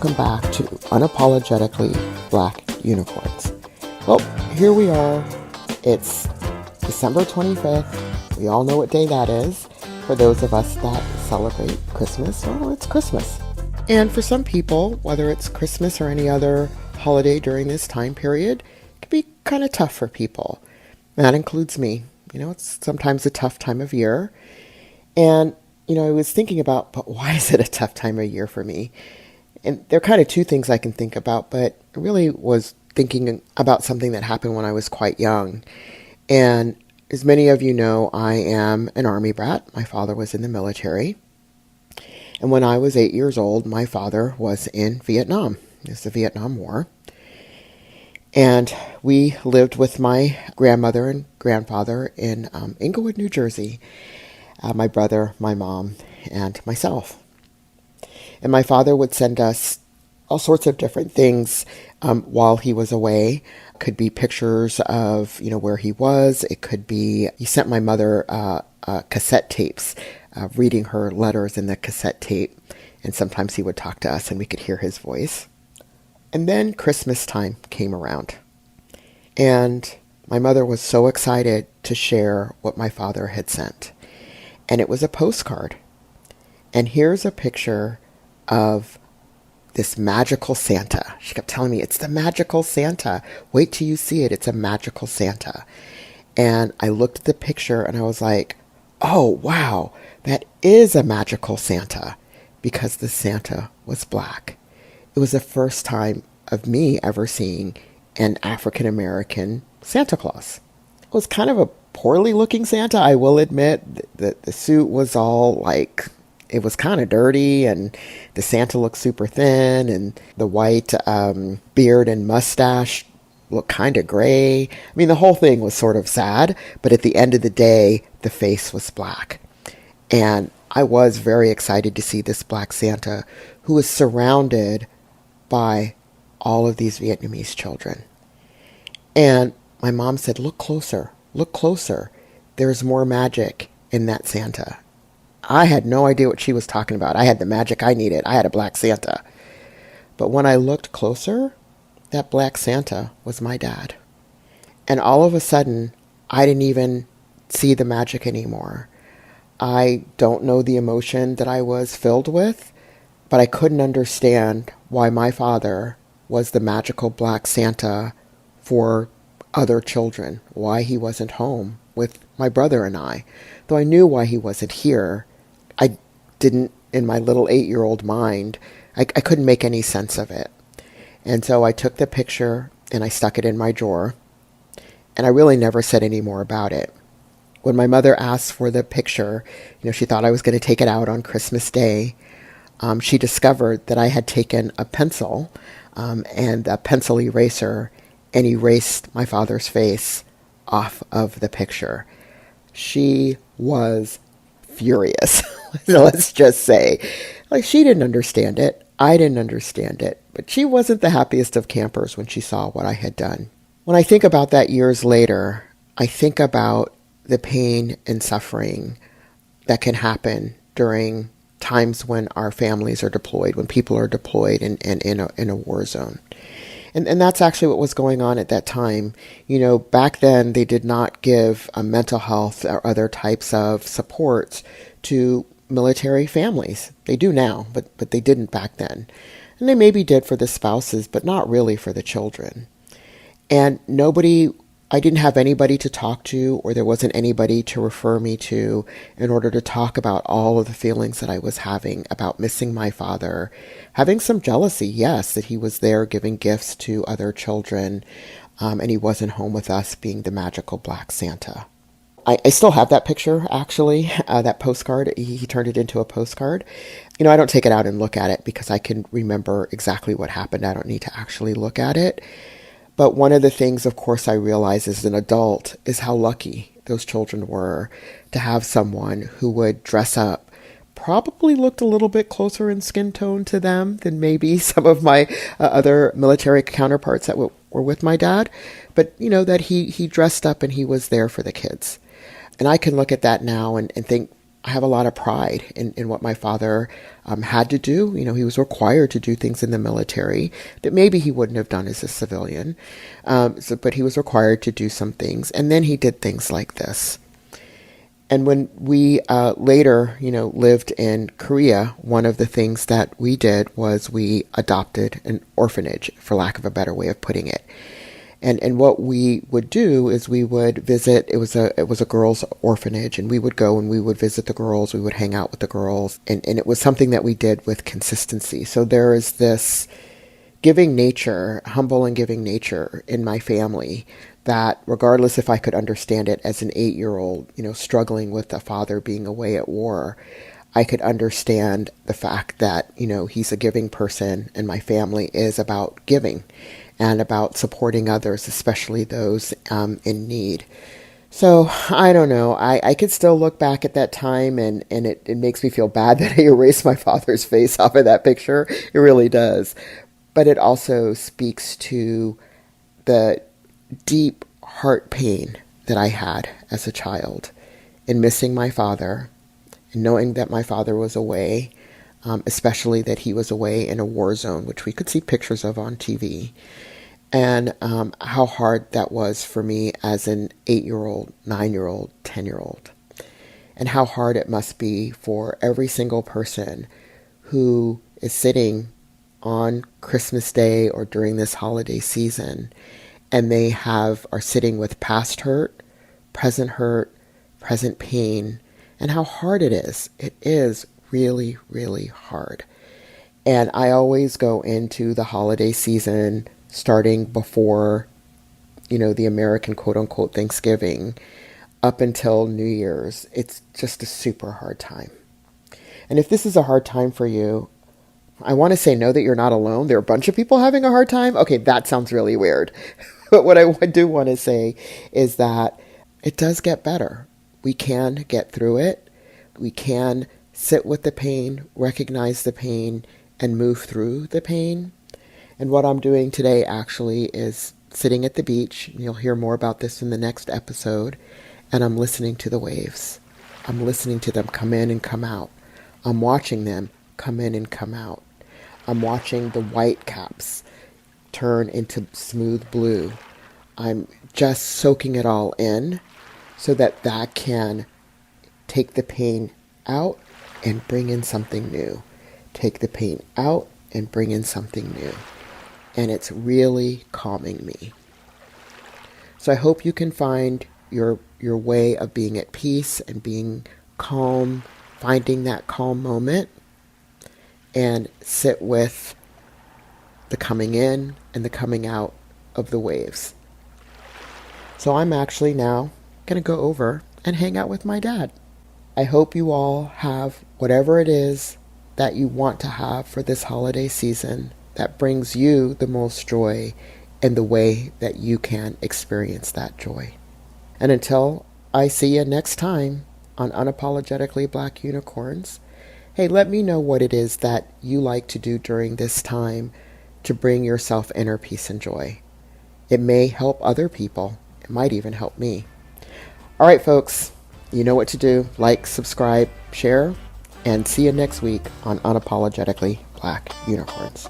welcome back to Unapologetically Black Unicorns. Well, here we are. It's December 25th. We all know what day that is. For those of us that celebrate Christmas, well, it's Christmas. And for some people, whether it's Christmas or any other holiday during this time period, it can be kind of tough for people. And that includes me. It's sometimes a tough time of year. And, I was thinking about, but why is it a tough time of year for me? And there are kind of two things I can think about, but I really was thinking about something that happened when I was quite young. And as many of you know, I am an Army brat. My father was in the military. And when I was 8 years old, my father was in Vietnam. It was the Vietnam War. And we lived with my grandmother and grandfather in Englewood, New Jersey. My brother, my mom, and myself. And my father would send us all sorts of different things while he was away. It could be pictures of, where he was. It could be, he sent my mother cassette tapes, reading her letters in the cassette tape. And sometimes he would talk to us and we could hear his voice. And then Christmas time came around. And my mother was so excited to share what my father had sent. And it was a postcard. And here's a picture of this magical Santa. She kept telling me, it's the magical Santa. Wait till you see it. It's a magical Santa. And I looked at the picture and I was like, oh, wow, that is a magical Santa, because the Santa was black. It was the first time of me ever seeing an African-American Santa Claus. It was kind of a poorly looking Santa, I will admit. The suit was all like, it was kind of dirty, and the Santa looked super thin, and the white beard and mustache looked kind of gray. I mean, the whole thing was sort of sad, but at the end of the day, the face was black. And I was very excited to see this black Santa who was surrounded by all of these Vietnamese children. And my mom said, look closer. Look closer. There's more magic in that Santa. I had no idea what she was talking about. I had the magic I needed. I had a black Santa. But when I looked closer, that black Santa was my dad. And all of a sudden, I didn't even see the magic anymore. I don't know the emotion that I was filled with, but I couldn't understand why my father was the magical black Santa for other children, why he wasn't home with my brother and I. Though I knew why he wasn't here, I didn't, in my little 8-year-old mind, I couldn't make any sense of it. And so I took the picture and I stuck it in my drawer, and I really never said any more about it. When my mother asked for the picture, she thought I was going to take it out on Christmas Day. She discovered that I had taken a pencil and a pencil eraser and erased my father's face off of the picture. She was furious. Let's just say, she didn't understand it. I didn't understand it, but she wasn't the happiest of campers when she saw what I had done. When I think about that years later, I think about the pain and suffering that can happen during times when our families are deployed, when people are deployed and in a war zone. And that's actually what was going on at that time. Back then they did not give mental health or other types of supports to military families. They do now, but they didn't back then. And they maybe did for the spouses, but not really for the children. And I didn't have anybody to talk to, or there wasn't anybody to refer me to in order to talk about all of the feelings that I was having about missing my father, having some jealousy, yes, that he was there giving gifts to other children, and he wasn't home with us being the magical black Santa. I still have that picture, actually, that postcard. He turned it into a postcard. I don't take it out and look at it because I can remember exactly what happened. I don't need to actually look at it. But one of the things, of course, I realize as an adult is how lucky those children were to have someone who would dress up, probably looked a little bit closer in skin tone to them than maybe some of my other military counterparts that were with my dad. But, that he dressed up and he was there for the kids. And I can look at that now and think, I have a lot of pride in what my father had to do. You know, he was required to do things in the military that maybe he wouldn't have done as a civilian. But he was required to do some things. And then he did things like this. And when we later, lived in Korea, one of the things that we did was we adopted an orphanage, for lack of a better way of putting it. And what we would do is we would visit. It was a girls' orphanage, and we would go and we would visit the girls. We would hang out with the girls, and it was something that we did with consistency. So there is this giving nature, humble and giving nature in my family that, regardless if I could understand it as an 8-year-old, struggling with a father being away at war, I could understand the fact that, he's a giving person and my family is about giving and about supporting others, especially those in need. So I don't know. I could still look back at that time and it makes me feel bad that I erased my father's face off of that picture. It really does. But it also speaks to the deep heart pain that I had as a child in missing my father and knowing that my father was away, especially that he was away in a war zone, which we could see pictures of on TV, and how hard that was for me as an 8-year-old, 9-year-old, 10-year-old, and how hard it must be for every single person who is sitting on Christmas Day or during this holiday season, and they are sitting with past hurt, present pain, and how hard it is. It is really, really hard. And I always go into the holiday season starting before, the American quote-unquote Thanksgiving up until New Year's. It's just a super hard time. And if this is a hard time for you, I want to say know that you're not alone. There are a bunch of people having a hard time. Okay, that sounds really weird. But what I do want to say is that it does get better. We can get through it. We can sit with the pain, recognize the pain, and move through the pain. And what I'm doing today actually is sitting at the beach. You'll hear more about this in the next episode. And I'm listening to the waves. I'm listening to them come in and come out. I'm watching them come in and come out. I'm watching the white caps turn into smooth blue. I'm just soaking it all in so that can take the pain out and bring in something new. Take the pain out and bring in something new. And it's really calming me. So I hope you can find your way of being at peace and being calm, finding that calm moment, and sit with the coming in and the coming out of the waves. So I'm actually now going to go over and hang out with my dad. I hope you all have whatever it is that you want to have for this holiday season that brings you the most joy in the way that you can experience that joy. And until I see you next time on Unapologetically Black Unicorns, hey, let me know what it is that you like to do during this time to bring yourself inner peace and joy. It may help other people. It might even help me. All right, folks, you know what to do. Like, subscribe, share, and see you next week on Unapologetically Black Unicorns.